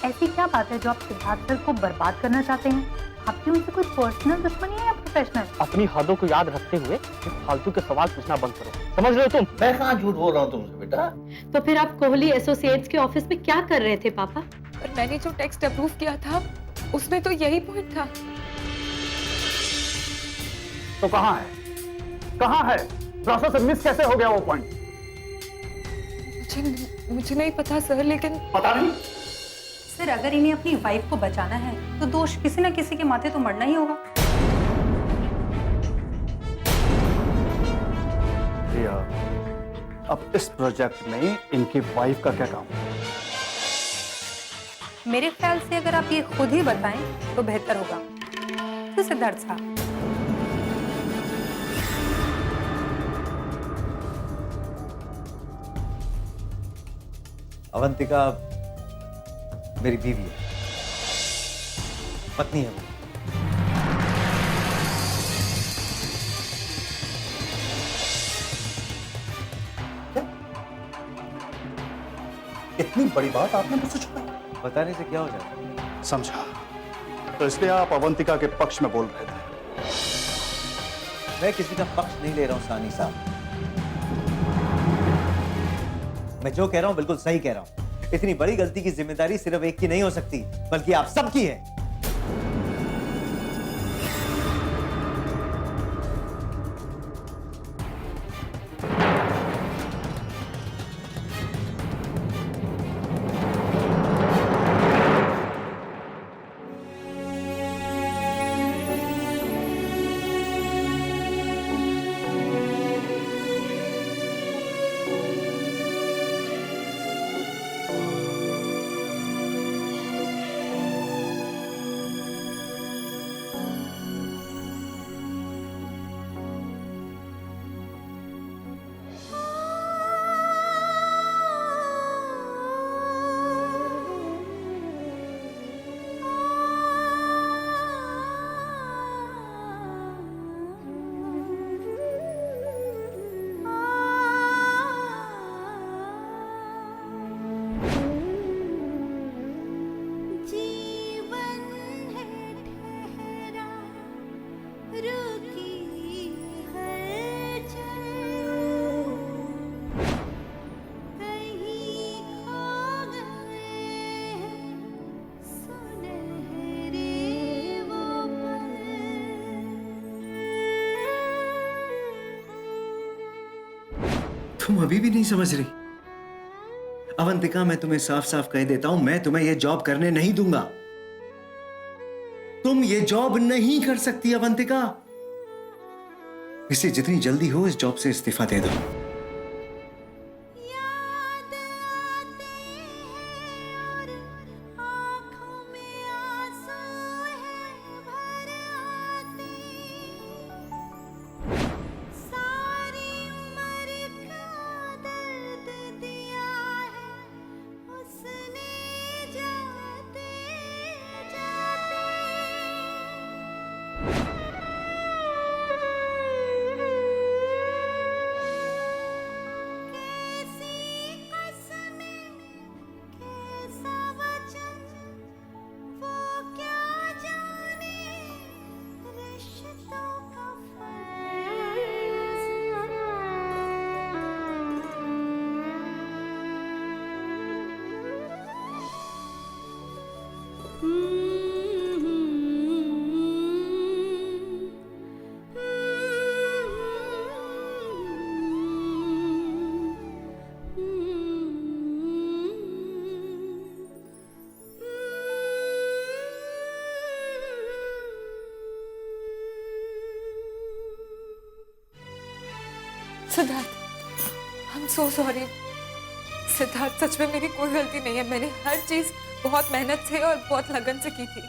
ऐसी क्या बात है जो आप सिद्धार्थ सर को बर्बाद करना चाहते हैं? आपकी उनसे कोई पर्सनल दुश्मनी है या प्रोफेशनल? अपनी हदों को याद रखते हुए फालतू के सवाल पूछना बंद करो, समझ रहे हो तुम? मैं कहाँ झूठ बोल रहा हूँ तुमसे बेटा। तो फिर आप कोहली एसोसिएट्स के ऑफिस में क्या कर रहे थे पापा? पर मैंने जो टेक्स्ट अप्रूव किया था उसमें तो यही पॉइंट था। तो कहाँ है? कहाँ है? प्रोसेस से मिस कैसे हो गया वो पॉइंट? मुझे नहीं पता सर, लेकिन पता नहीं? सर, अगर इन्हें अपनी वाइफ को बचाना है तो दोष किसी न किसी के माथे तो मरना ही होगा। रिया, अब इस प्रोजेक्ट में इनकी वाइफ का क्या काम? मेरे ख्याल से अगर आप ये खुद ही बताएं तो बेहतर होगा। तो सिद्धार्थ साहब, अवंतिका मेरी बीवी है, पत्नी है वो। इतनी बड़ी बात आपने मुझसे छुपाई? बताने से क्या हो जाता? समझा। तो इसलिए आप अवंतिका के पक्ष में बोल रहे थे? मैं किसी का पक्ष नहीं ले रहा हूं सानी साहब। मैं जो कह रहा हूं बिल्कुल सही कह रहा हूं। इतनी बड़ी गलती की जिम्मेदारी सिर्फ एक की नहीं हो सकती, बल्कि आप सबकी है। तुम अभी भी नहीं समझ रही? अवंतिका, मैं तुम्हें साफ साफ कह देता हूं, मैं तुम्हें यह जॉब करने नहीं दूंगा। तुम ये जॉब नहीं कर सकती अवंतिका। इसे जितनी जल्दी हो इस जॉब से इस्तीफा दे दो। Siddharth, I am so sorry. Siddharth, सच में मेरी कोई गलती नहीं है। मैंने हर चीज बहुत मेहनत से और बहुत लगन से की थी।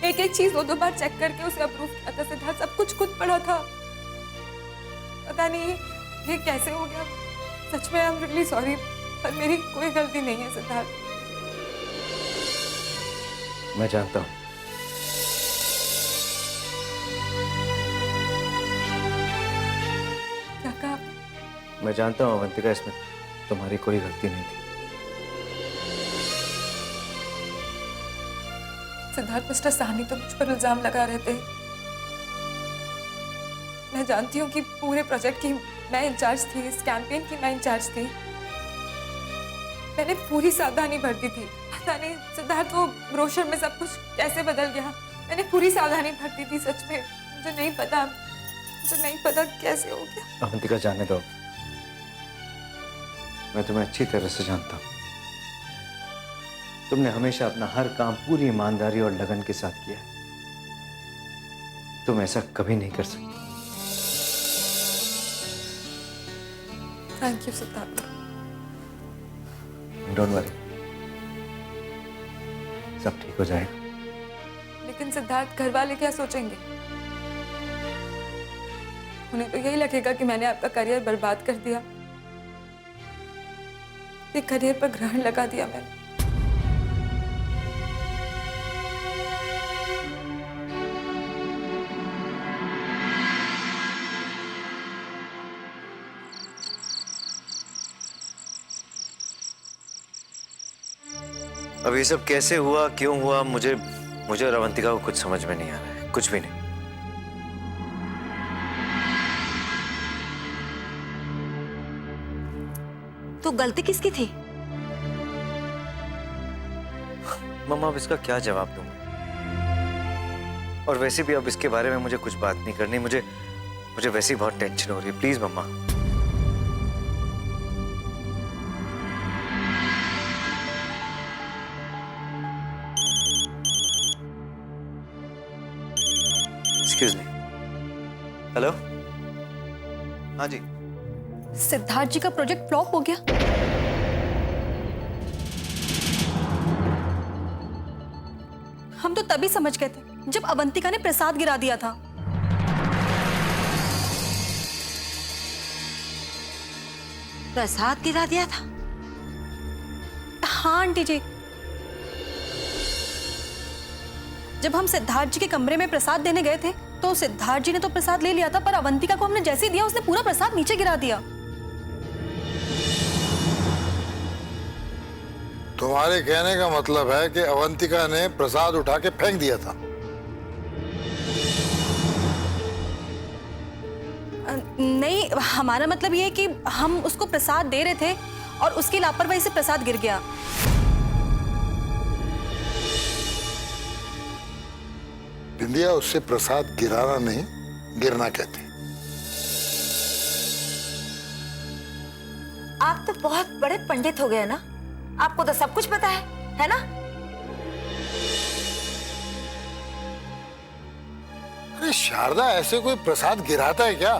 एक एक चीज दो बार चेक करके उसे अप्रूव किया था सिद्धार्थ। सब कुछ खुद पढ़ा था। पता नहीं ये कैसे हो गया। सच में आई एम रियली सॉरी, पर मेरी कोई गलती नहीं है सिद्धार्थ। मैं जानता हूं। क्या कहा? मैं जानता हूं अवंतिका, इसमें तुम्हारी कोई गलती नहीं थी। सिद्धार्थ मिस्टर साहनी तो मुझ पर इल्जाम लगा रहे थे। मैं जानती हूँ कि पूरे प्रोजेक्ट की मैं इंचार्ज थी, इस कैंपेन की मैं इंचार्ज थी। मैंने पूरी सावधानी बरती थी। पता नहीं सिद्धार्थ वो ब्रोशर में सब कुछ कैसे बदल गया। मैंने पूरी सावधानी बरती थी, सच में मुझे नहीं पता कैसे हो गया। अवंतिका जाने दो, मैं तुम्हें अच्छी तरह से जानता हूं। तुमने हमेशा अपना हर काम पूरी ईमानदारी और लगन के साथ किया है। तुम ऐसा कभी नहीं कर सकती। Thank you Siddharth. Don't worry, सब ठीक हो जाएगा। लेकिन सिद्धार्थ घर वाले क्या सोचेंगे? उन्हें तो यही लगेगा कि मैंने आपका करियर बर्बाद कर दिया, एक करियर पर ग्रहण लगा दिया मैंने। अब ये सब कैसे हुआ, क्यों हुआ, मुझे और अवंतिका को कुछ समझ में नहीं आ रहा है, कुछ भी नहीं। तो गलती किसकी थी? मम्मा, अब इसका क्या जवाब दूं? और वैसे भी अब इसके बारे में मुझे कुछ बात नहीं करनी। मुझे वैसे ही बहुत टेंशन हो रही है। Please mamma. Excuse me. Hello. हाँ जी। सिद्धार्थ जी का प्रोजेक्ट फ्लॉप हो गया। हम तो तभी समझ गए थे जब अवंतिका ने प्रसाद गिरा दिया था। प्रसाद गिरा दिया था? हाँ आंटी जी, जब हम सिद्धार्थ जी के कमरे में प्रसाद देने गए थे तो सिद्धार्थ जी ने तो प्रसाद ले लिया था, पर अवंतिका को हमने जैसे ही दिया उसने पूरा प्रसाद नीचे गिरा दिया। तुम्हारे कहने का मतलब है कि अवंतिका ने प्रसाद उठा के फेंक दिया था? नहीं, हमारा मतलब ये है कि हम उसको प्रसाद दे रहे थे और उसकी लापरवाही से प्रसाद गिर गया। बिंदिया, उससे प्रसाद गिराना नहीं, गिरना कहते। आप तो बहुत बड़े पंडित हो गए ना, आपको तो सब कुछ पता है ना? अरे शारदा, ऐसे कोई प्रसाद गिराता है क्या?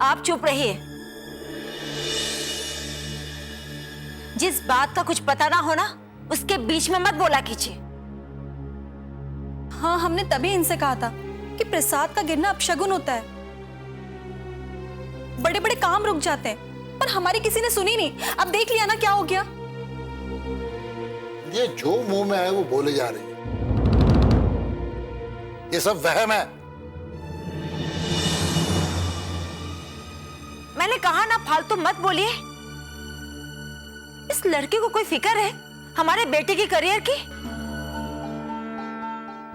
आप चुप रहिए। जिस बात का कुछ पता ना हो ना, उसके बीच में मत बोला कीजिए। हाँ, हमने तभी इनसे कहा था कि प्रसाद का गिरना अपशगुन होता है, बड़े बड़े काम रुक जाते हैं, पर हमारी किसी ने सुनी नहीं। अब देख लिया ना क्या हो गया। ये जो मुंह में आए वो बोले जा रही है। ये सब वहम है। मैंने कहा ना, फालतू मत बोलिए। इस लड़के को कोई फिक्र है हमारे बेटे की करियर की?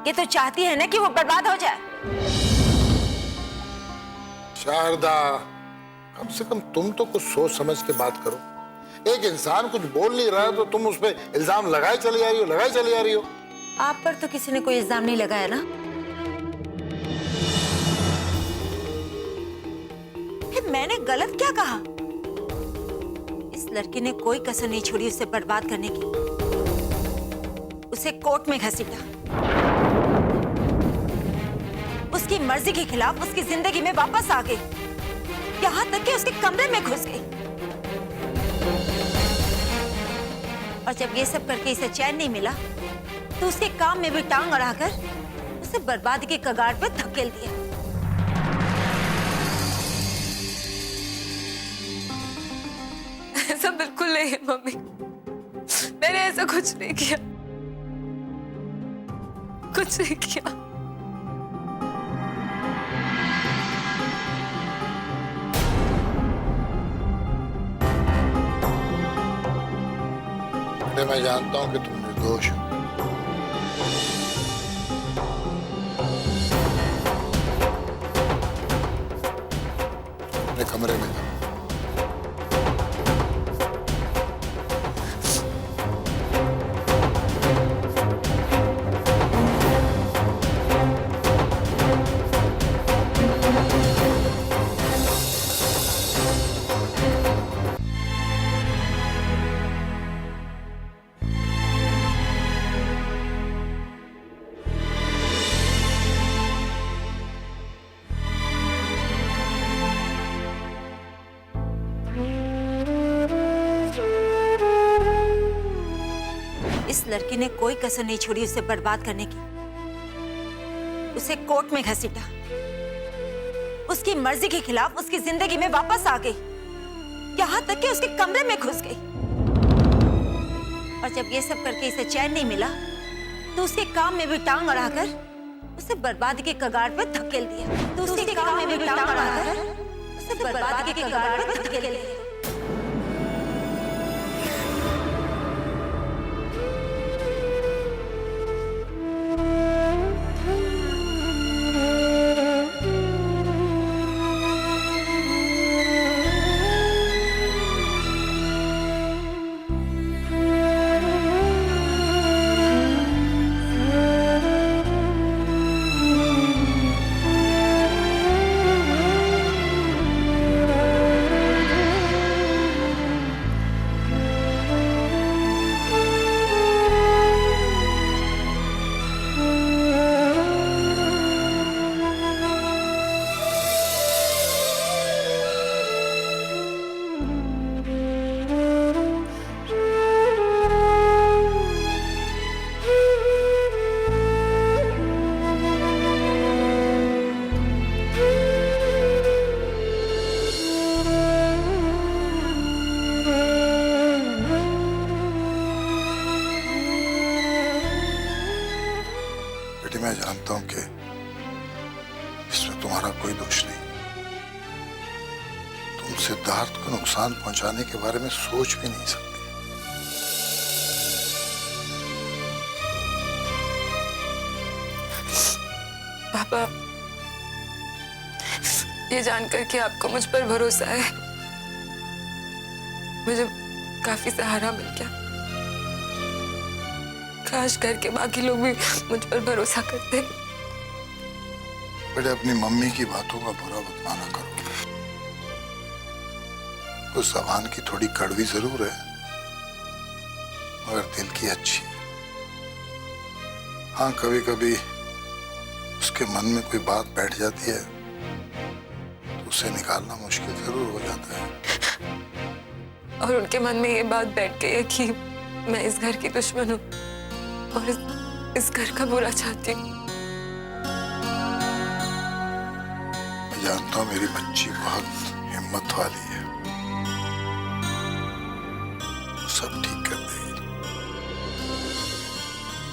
ये तो चाहती है ना कि वो बर्बाद हो जाए। शारदा, कम से कम तुम तो कुछ सोच समझ के बात करो। एक इंसान कुछ बोल नहीं रहा तो तुम उस पे इल्जाम लगाए चली जा रही हो। आप पर तो किसी ने कोई इल्जाम नहीं लगाया ना। फिर मैंने गलत क्या कहा? इस लड़की ने कोई कसर नहीं छोड़ी उसे बर्बाद करने की। उसे कोर्ट में घसीटा, उसकी मर्जी के खिलाफ उसकी जिंदगी में वापस आ गई, यहाँ तक कि उसके कमरे में घुस गई। और जब ये सब करके इसे चैन नहीं मिला तो उसके काम में भी टांग अड़ाकर उसे बर्बादी के कगार पर धकेल दिया। ऐसा बिल्कुल नहीं है मम्मी, मैंने ऐसा कुछ नहीं किया, कुछ नहीं किया। बेटे मैं जानता हूं कि तुम निर्दोष हो। अपने कमरे में जाओ। इस लड़की ने कोई कसर नहीं छोड़ी उसे बर्बाद करने की। उसे कोर्ट में घसीटा, उसकी मर्जी के खिलाफ उसकी जिंदगी में वापस आ गई, यहां तक कि उसके कमरे में घुस गई। और जब ये सब करके इसे चैन नहीं मिला तो उसके काम में भी टांग अड़ाकर उसे बर्बादी के कगार पर धकेल दिया। तो उसके काम में भी टांग अड़ाकर उसे बर्बादी के कगार पर धकेल दिया। मैं जानता हूं कि इसमें तुम्हारा कोई दोष नहीं। तुम सिद्धार्थ को नुकसान पहुंचाने के बारे में सोच भी नहीं सकते। पापा, ये जानकर कि आपको मुझ पर भरोसा है, मुझे काफी सहारा मिल गया। काश घर के बाकी लोग भी मुझ पर भरोसा करते। बेटे अपनी मम्मी की बातों का बुरा मत माना करो। उस जबान की थोड़ी कड़वी जरूर है, मगर दिल की अच्छी है। हाँ, कभी कभी उसके मन में कोई बात बैठ जाती है तो उसे निकालना मुश्किल जरूर हो जाता है। और उनके मन में ये बात बैठ गई है कि मैं इस घर की दुश्मन हूँ और इस घर का बुरा चाहती हूँ। मैं जानता हूँ मेरी बच्ची बहुत हिम्मत वाली है, सब ठीक कर देगी।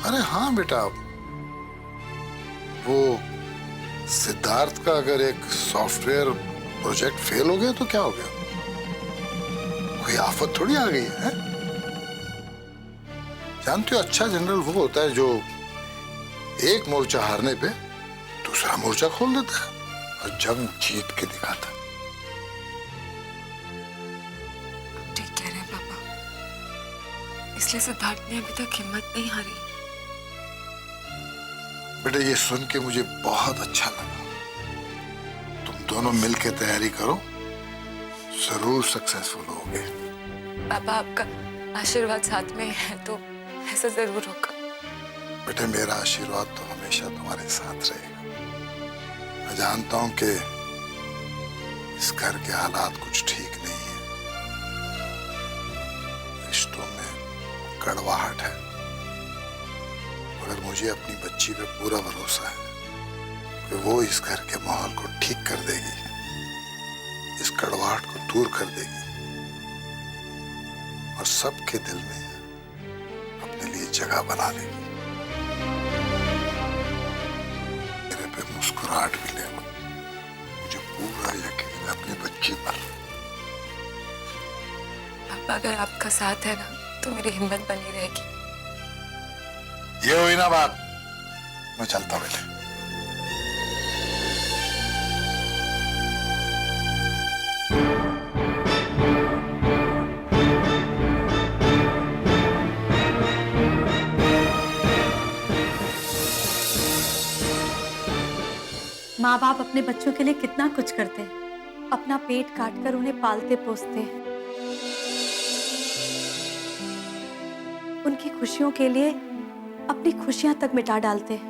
अरे हाँ बेटा, वो सिद्धार्थ का अगर एक सॉफ्टवेयर प्रोजेक्ट फेल हो गया तो क्या हो गया? कोई आफत थोड़ी आ गई है? जानते हो, अच्छा जनरल वो होता है जो एक मोर्चा हारने पे दूसरा मोर्चा खोल देता है और जंग जीत के दिखाता है। ठीक कह रहे हैं पापा, इसलिए सिद्धार्थ ने अभी तक हिम्मत नहीं हारी। बेटा ये सुन के मुझे बहुत अच्छा लगा। तुम दोनों मिलके तैयारी करो, जरूर सक्सेसफुल होगे। पापा आपका आशीर्वाद साथ में है तो ऐसा जरूर होगा। बेटे मेरा आशीर्वाद तो हमेशा तुम्हारे साथ रहेगा। मैं जानता हूं कि इस घर के हालात कुछ ठीक नहीं है, रिश्तों में कड़वाहट है, मगर मुझे अपनी बच्ची पे पूरा भरोसा है कि वो इस घर के माहौल को ठीक कर देगी, इस कड़वाहट को दूर कर देगी और सबके दिल में अपने लिए जगह बना लेगी। मेरे पे मुस्कुराहट भी ले, मुझे पूरा यकीन है अपनी बच्ची पर। पापा अगर आपका साथ है ना तो मेरी हिम्मत बनी रहेगी। ये हुई ना बात, मैं चलता पहले। माँ बाप अपने बच्चों के लिए कितना कुछ करते हैं, अपना पेट काट कर उन्हें पालते पोसते हैं। उनकी खुशियों के लिए अपनी खुशियां तक मिटा डालते हैं।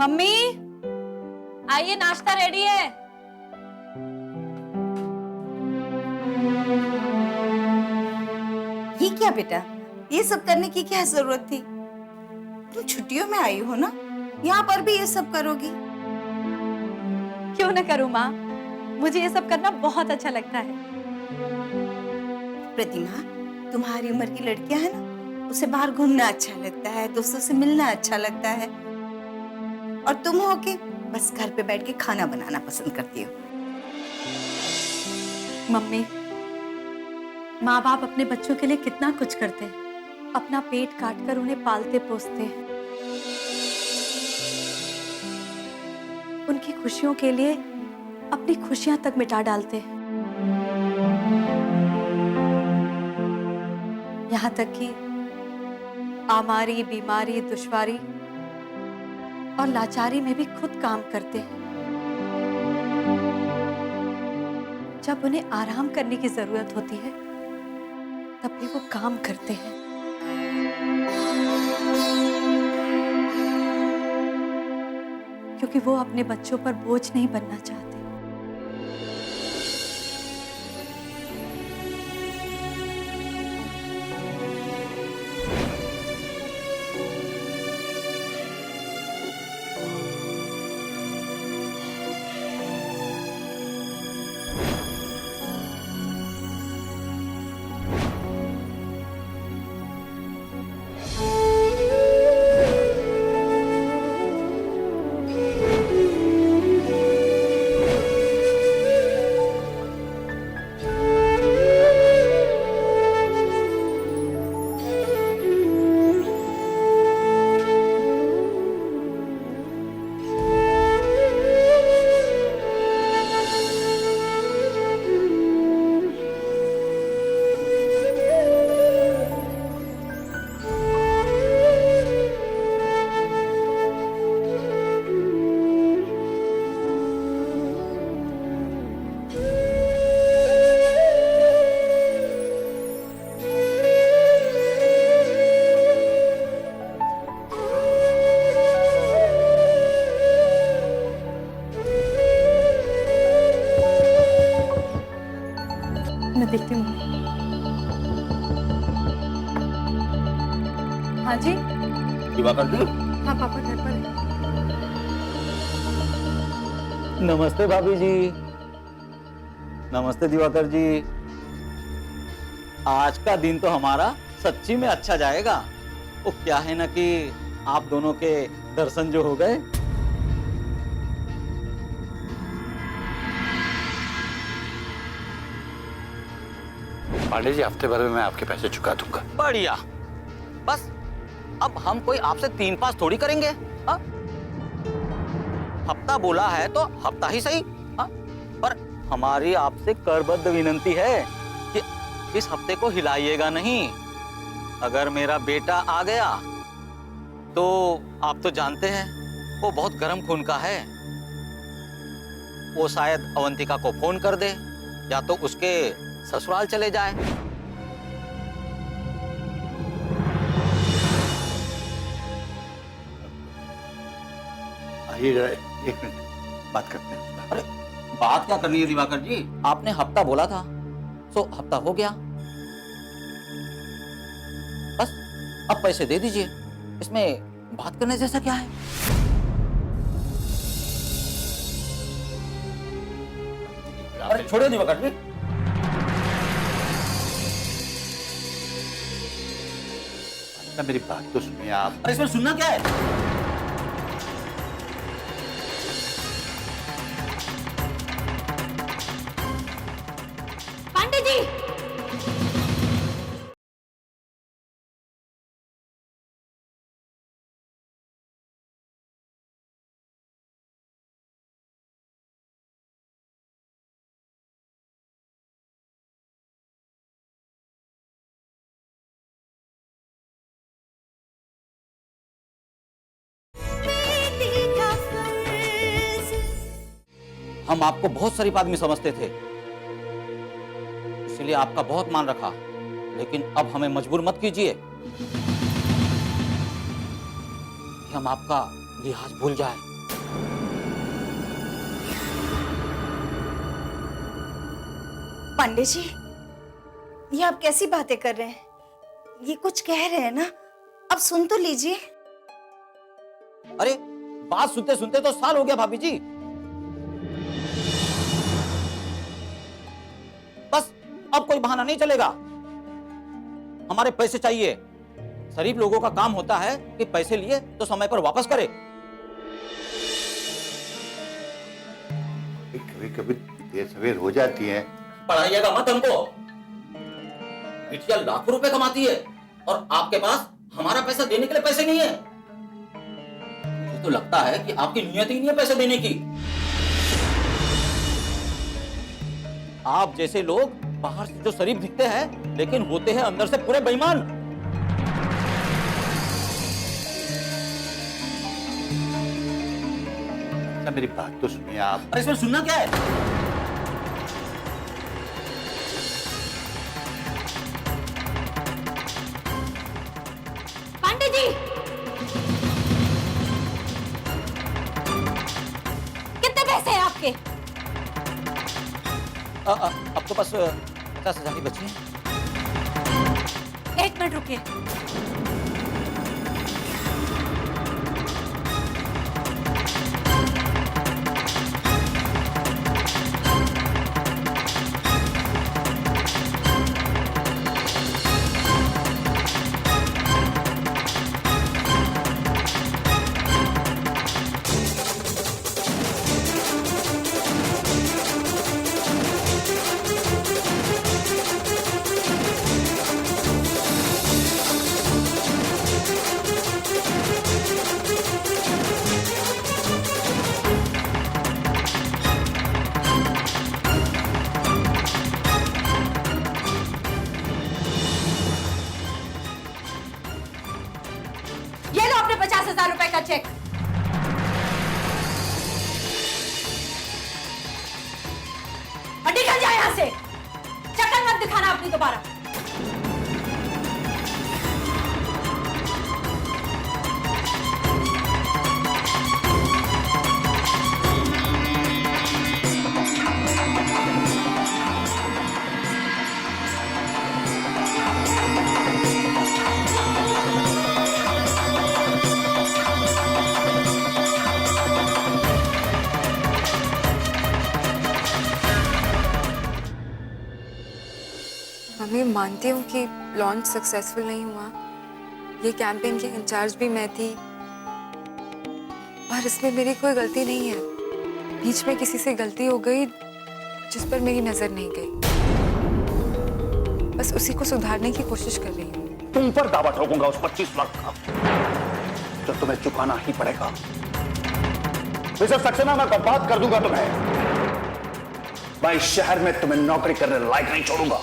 मम्मी, आइए, नाश्ता रेडी है। ये क्या बेटा, ये सब करने की क्या जरूरत थी? तुम छुट्टियों में आई हो ना, यहाँ पर भी ये सब करोगी? क्यों ना करूं माँ, मुझे ये सब करना बहुत अच्छा लगता है। प्रतिमा, तुम्हारी उम्र की लड़कियां है ना, उसे बाहर घूमना अच्छा लगता है, दोस्तों से मिलना अच्छा लगता है, और तुम हो के बस घर पे बैठ के खाना बनाना पसंद करती हो। मम्मी, माँ बाप अपने बच्चों के लिए कितना कुछ करते हैं, अपना पेट काट कर उन्हें पालते पोसते हैं। उनकी खुशियों के लिए अपनी खुशियां तक मिटा डालते हैं। यहाँ तक कि आमारी, बीमारी, दुश्वारी और लाचारी में भी खुद काम करते हैं। जब उन्हें आराम करने की जरूरत होती है, तब भी वो काम करते हैं। क्योंकि वो अपने बच्चों पर बोझ नहीं बनना चाहते। मैं देखती हूँ। हाँ जी, दिवाकर जी। हाँ पापा घर पर है। नमस्ते भाभी जी। नमस्ते दिवाकर जी। आज का दिन तो हमारा सच्ची में अच्छा जाएगा। वो क्या है ना कि आप दोनों के दर्शन जो हो गए। पांडे जी, हफ्ते भर में मैं आपके पैसे चुका दूंगा। बढ़िया। बस अब हम कोई आपसे 3 पास थोड़ी करेंगे। हा? हफ्ता बोला है तो हफ्ता ही सही। हा? पर हमारी आपसे करबद्ध विनंती है कि इस हफ्ते को हिलाइएगा नहीं। अगर मेरा बेटा आ गया तो आप तो जानते हैं वो बहुत गर्म खून का है। वो शायद अवंतिका को फोन कर दे या तो उसके ससुराल चले जाए। आइए जरा 1 मिनट बात करते हैं। अरे बात क्या करनी है दिवाकर जी? आपने हफ्ता बोला था, सो हफ्ता हो गया। बस अब पैसे दे दीजिए, इसमें बात करने जैसा क्या है? अरे छोड़िए दिवाकर जी। मेरी बात तो सुनिए आप। अरे इसमें सुनना क्या है? पांडे जी, हम आपको बहुत शरीफ आदमी समझते थे, इसलिए आपका बहुत मान रखा, लेकिन अब हमें मजबूर मत कीजिए कि हम आपका लिहाज भूल जाए। पांडे जी, ये आप कैसी बातें कर रहे हैं? ये कुछ कह रहे हैं ना, अब सुन तो लीजिए। अरे बात सुनते सुनते तो साल हो गया भाभी जी। बस अब कोई बहाना नहीं चलेगा, हमारे पैसे चाहिए। शरीफ लोगों का काम होता है कि पैसे लिए तो समय पर वापस करे। कभी कभी देर सवेर हो जाती है। पढ़ाइएगा मत हमको। बिटिया लाखों रुपए कमाती है और आपके पास हमारा पैसा देने के लिए पैसे नहीं है। मुझे तो लगता है कि आपकी नियत ही नहीं है पैसे देने की। आप जैसे लोग बाहर से जो शरीफ दिखते हैं, लेकिन होते हैं अंदर से पूरे बेईमान। मेरी बात तो सुनिए आप। अरे इसमें सुनना क्या है? पांडे जी, कितने पैसे हैं आपके? अब तो बस 50,000 ही बचे हैं। 1 मिनट रुकिए। ये लो अपने 50,000 रुपए का चेक। और निकल जाए यहां से, शक्ल मत दिखाना अपनी दोबारा। मम्मी, मानती हूँ कि लॉन्च सक्सेसफुल नहीं हुआ। ये कैंपेन की इंचार्ज भी मैं थी, पर इसमें मेरी कोई गलती नहीं है। बीच में किसी से गलती हो गई जिस पर मेरी नजर नहीं गई। बस उसी को सुधारने की कोशिश कर रही हूँ। तुम पर दावा ठोकूंगा उस 25 लाख का, जो तुम्हें चुकाना ही पड़ेगा। मिसेस सक्सेना, मैं बर्बाद कर दूंगा तुम्हें। मैं इस शहर में तुम्हें नौकरी करने लायक नहीं छोड़ूंगा।